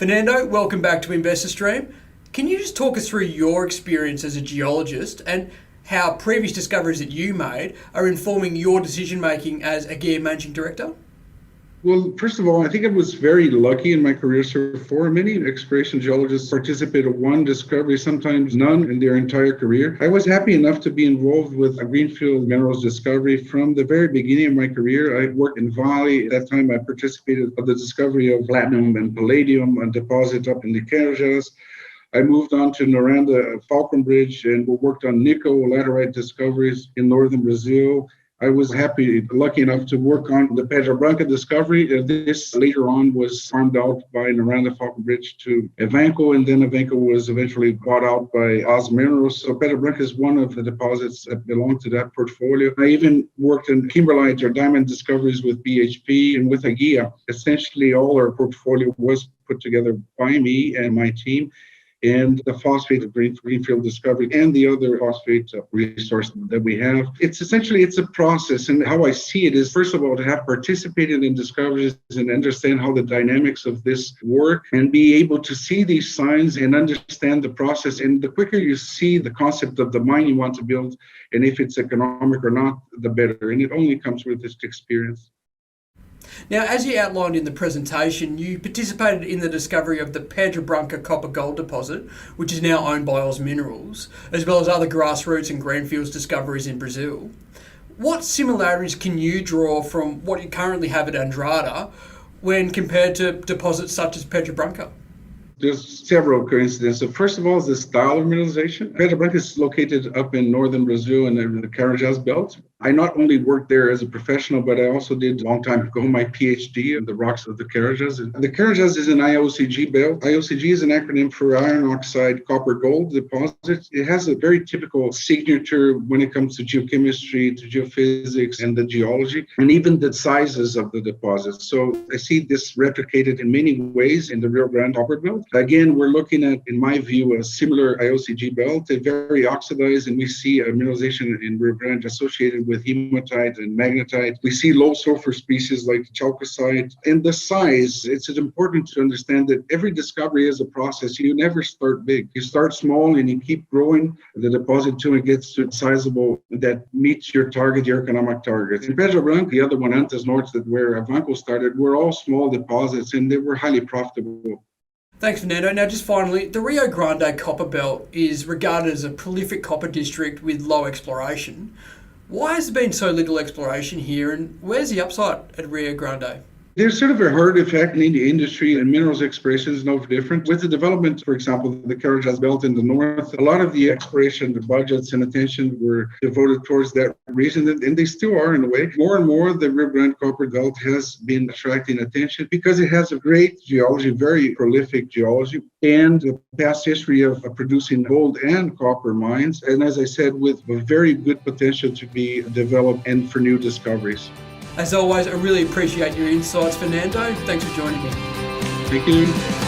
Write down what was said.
Fernando, welcome back to Investor Stream. Can you just talk us through your experience as a geologist and how previous discoveries that you made are informing your decision-making as AGUIA Managing Director? Well, first of all, I think I was very lucky in my career so far. Many exploration geologists participate in one discovery, sometimes none in their entire career. I was happy enough to be involved with a greenfield minerals discovery from the very beginning of my career. I worked in Vale. At that time, I participated in the discovery of platinum and palladium, a deposit up in the Carajás. I moved on to Noranda, Falconbridge, and worked on nickel laterite discoveries in northern Brazil. I was lucky enough to work on the Pedra Branca discovery. This later on was farmed out by Noranda Falconbridge to Evanco, and then Evanco was eventually bought out by Oz Minerals. So Pedra Branca is one of the deposits that belong to that portfolio. I even worked in kimberlite or diamond discoveries with BHP and with AGUIA. Essentially, all our portfolio was put together by me and my team, and the phosphate greenfield discovery and the other phosphate resource that we have. It's a process, and how I see it is, first of all, to have participated in discoveries and understand how the dynamics of this work and be able to see these signs and understand the process. And the quicker you see the concept of the mine you want to build and if it's economic or not, the better. And it only comes with this experience. Now, as you outlined in the presentation, you participated in the discovery of the Pedra Branca copper gold deposit, which is now owned by Oz Minerals, as well as other grassroots and greenfields discoveries in Brazil. What similarities can you draw from what you currently have at Andrada when compared to deposits such as Pedra Branca? There's several coincidences. First of all, is the style of mineralization. Pedra Branca is located up in northern Brazil in the Carajás belt. I not only worked there as a professional, but I also did a long time ago my PhD in the rocks of the Carajás. The Carajás is an IOCG belt. IOCG is an acronym for iron oxide copper gold deposit. It has a very typical signature when it comes to geochemistry, to geophysics, and the geology, and even the sizes of the deposits. So I see this replicated in many ways in the Rio Grande copper belt. Again, we're looking at, in my view, a similar IOCG belt. It's very oxidized, and we see a mineralization in Rio Grande associated with hematite and magnetite. We see low sulfur species like chalcocite. And the size, it's important to understand that every discovery is a process. You never start big. You start small and you keep growing the deposit till it gets to sizable that meets your target, your economic target. In Pedra Branca, the other one, Antas Norte, where Evanco started, were all small deposits and they were highly profitable. Thanks, Fernando. Now, just finally, the Rio Grande copper belt is regarded as a prolific copper district with low exploration. Why has there been so little exploration here, and where's the upside at Rio Grande? There's sort of a herd effect in the industry, and minerals exploration is no different. With the development, for example, the Carajás Belt in the north, a lot of the exploration, the budgets and attention were devoted towards that region, and they still are in a way. More and more, the Rio Grande Copper Belt has been attracting attention because it has a great geology, very prolific geology, and the past history of producing gold and copper mines, and as I said, with a very good potential to be developed and for new discoveries. As always, I really appreciate your insights, Fernando. Thanks for joining me. Thank you.